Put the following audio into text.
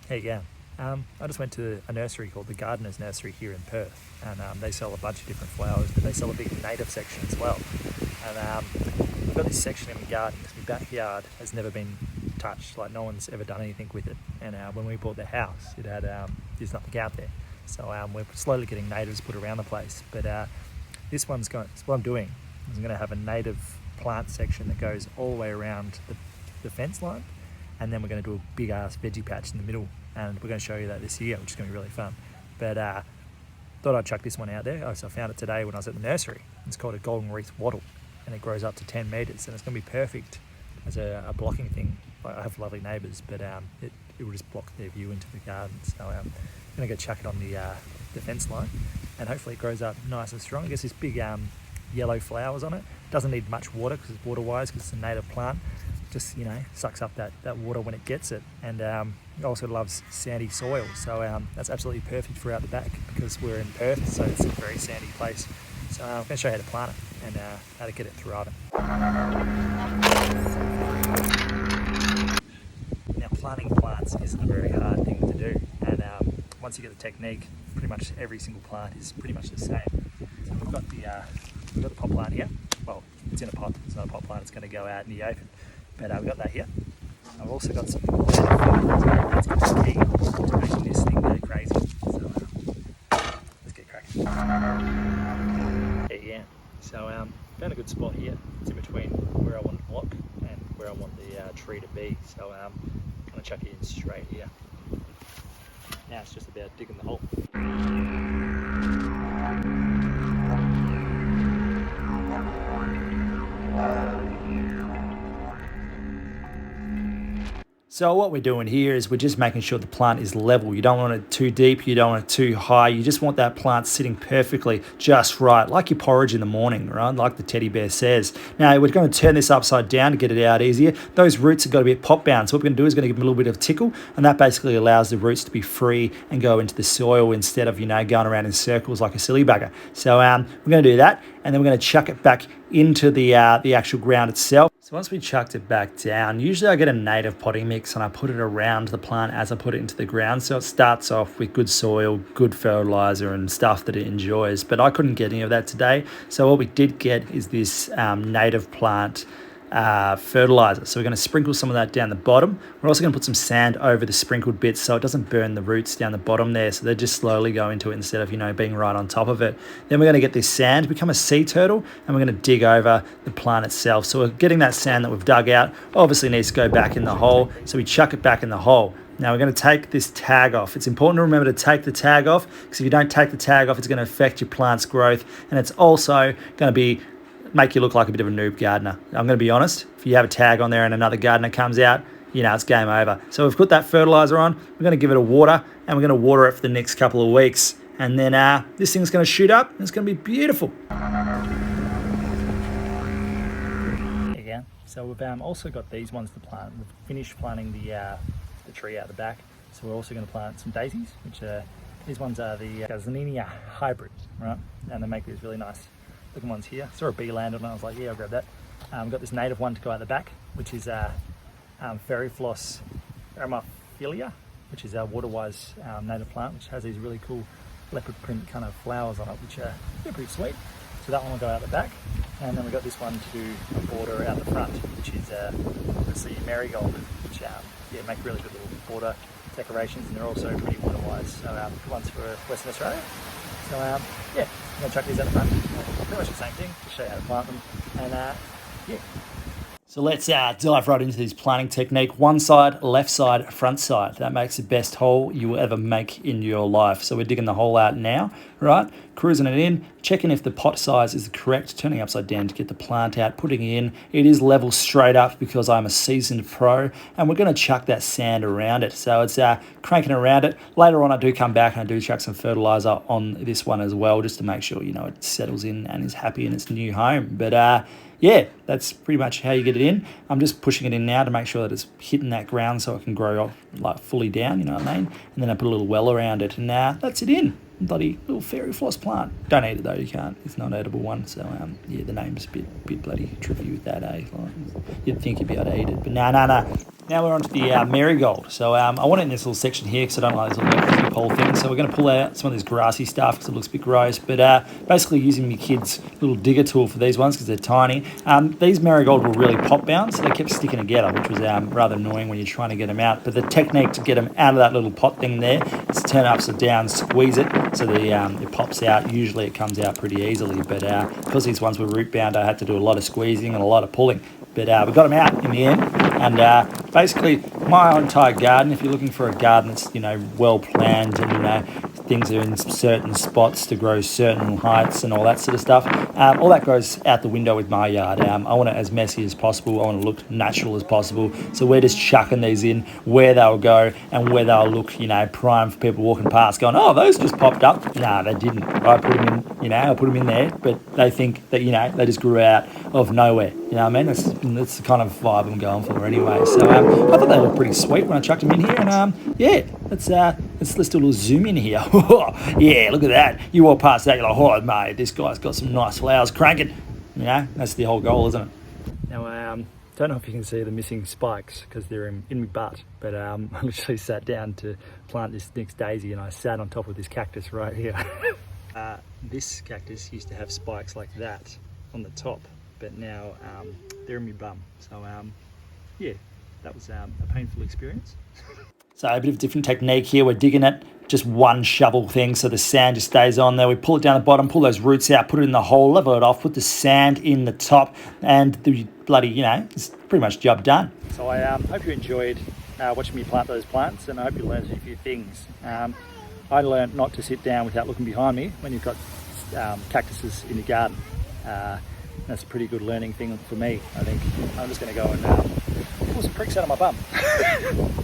Hey, yeah. I just went to a nursery called the Gardener's Nursery here in Perth, and they sell a bunch of different flowers, but they sell a big native section as well. And I've got this section in my garden because my backyard has never been touched, like no one's ever done anything with it. And when we bought the house, it had there's nothing out there. So we're slowly getting natives put around the place. But this one's going. What I'm doing is I'm going to have a native plant section that goes all the way around the fence line, and then we're going to do a big ass veggie patch in the middle, and we're going to show you that this year, which is going to be really fun. But thought I'd chuck this one out there. So I found it today when I was at the nursery. It's called a golden wreath wattle, and it grows up to 10 metres, and it's going to be perfect as a blocking thing. I have lovely neighbours, but it will just block their view into the garden. So I'm going to go chuck it on the fence line, and hopefully it grows up nice and strong. It gets this big yellow flowers on it. Doesn't need much water because it's water wise, because it's a native plant. Just, sucks up that water when it gets it, and it also loves sandy soil, so that's absolutely perfect for out the back because we're in Perth, so it's a very sandy place. So I'm going to show you how to plant it and how to get it thriving. Now, planting plants isn't a very hard thing to do, and once you get the technique, pretty much every single plant is pretty much the same. So we've got the pot plant here. Well, it's in a pot, it's not a pot plant, it's going to go out in the open. But we've got that here. I've also got some that's got the key to making this thing go crazy. So let's get cracking. Yeah. So found a good spot here. It's in between where I want to block and where I want the tree to be. So I'm going to chuck it in straight here. Now it's just about digging the hole. So what we're doing here is we're just making sure the plant is level. You don't want it too deep, you don't want it too high. You just want that plant sitting perfectly just right, like your porridge in the morning, right? Like the teddy bear says. Now we're going to turn this upside down to get it out easier. Those roots have got to be pot bound. So what we're going to do is going to give them a little bit of tickle, and that basically allows the roots to be free and go into the soil instead of, going around in circles like a silly bugger. So we're going to do that, and then we're going to chuck it back into the actual ground itself. So once we chucked it back down, usually I get a native potting mix and I put it around the plant as I put it into the ground. So it starts off with good soil, good fertiliser and stuff that it enjoys. But I couldn't get any of that today. So what we did get is this native plant fertiliser. So we're going to sprinkle some of that down the bottom. We're also going to put some sand over the sprinkled bits so it doesn't burn the roots down the bottom there, so they just slowly go into it instead of being right on top of it. Then we're going to get this sand, become a sea turtle, and we're going to dig over the plant itself. So we're getting that sand that we've dug out obviously needs to go back in the hole, so we chuck it back in the hole. Now we're going to take this tag off. It's important to remember to take the tag off, because if you don't take the tag off, it's going to affect your plant's growth, and it's also going to make you look like a bit of a noob gardener. I'm going to be honest, if you have a tag on there and another gardener comes out, it's game over. So we've put that fertiliser on, we're going to give it a water, and we're going to water it for the next couple of weeks. And then this thing's going to shoot up, and it's going to be beautiful. There you go. So we've also got these ones to plant. We've finished planting the tree out the back. So we're also going to plant some daisies, which these ones are the Gazaninia hybrid, right? And they make these really nice looking ones here. Saw a bee land on it, I was like, yeah, I'll grab that. We've got this native one to go out the back, which is fertiliser aramophilia, which is our water-wise native plant, which has these really cool leopard print kind of flowers on it, which are pretty sweet. So that one will go out the back. And then we've got this one to do a border out the front, which is obviously marigold, which make really good little border decorations, and they're also pretty water-wise. So good ones for Western Australia. So I'm going to chuck these out the front. Pretty much the same thing, just show you how to plant them. And So let's dive right into this planting technique. One side, left side, front side. That makes the best hole you will ever make in your life. So we're digging the hole out now, right? Cruising it in, checking if the pot size is correct, turning upside down to get the plant out, putting it in. It is level straight up because I'm a seasoned pro, and we're going to chuck that sand around it. So it's cranking around it. Later on I do come back and I do chuck some fertiliser on this one as well, just to make sure, it settles in and is happy in its new home. But that's pretty much how you get it in. I'm just pushing it in now to make sure that it's hitting that ground so it can grow up like fully down, you know what I mean? And then I put a little well around it, and that's it in. Bloody little fairy floss plant. Don't eat it though, you can't. It's not an edible one. So the name's a bit bloody tricky with that, eh? Like, you'd think you'd be able to eat it, but no. Now we're on to the marigold. So I want it in this little section here because I don't like this little pole thing. So we're going to pull out some of this grassy stuff because it looks a bit gross. But basically using my kids' little digger tool for these ones because they're tiny. These marigold were really pop bound, so they kept sticking together, which was rather annoying when you're trying to get them out. But the technique to get them out of that little pot thing there is turn it upside down, squeeze it so it pops out. Usually it comes out pretty easily, but because these ones were root bound, I had to do a lot of squeezing and a lot of pulling. But we got them out in the end, and basically my entire garden, if you're looking for a garden that's, well planned and, things are in certain spots to grow certain heights and all that sort of stuff, all that goes out the window with my yard. I want it as messy as possible. I want it to look natural as possible. So we're just chucking these in where they'll go and where they'll look, prime for people walking past going, oh, those just popped up. Nah, they didn't. I put them in, I put them in there, but they think that, they just grew out of nowhere. You know what I mean? That's the kind of vibe I'm going for anyway. So I thought they looked pretty sweet when I chucked them in here. And yeah, let's do a little zoom in here. Yeah, look at that. You walk past that, you're like, oh, mate, this guy's got some nice flowers cranking. That's the whole goal, isn't it? Now, I don't know if you can see the missing spikes because they're in my butt, but I literally sat down to plant this next daisy and I sat on top of this cactus right here. This cactus used to have spikes like that on the top, but now they're in my bum. So yeah, that was a painful experience. So a bit of a different technique here. We're digging it, just one shovel thing, so the sand just stays on there. We pull it down the bottom, pull those roots out, put it in the hole, level it off, put the sand in the top, and the bloody, it's pretty much job done. So I hope you enjoyed watching me plant those plants, and I hope you learned a few things. I learned not to sit down without looking behind me when you've got cactuses in your garden. That's a pretty good learning thing for me, I think. I'm just going to go and pull some pricks out of my bum.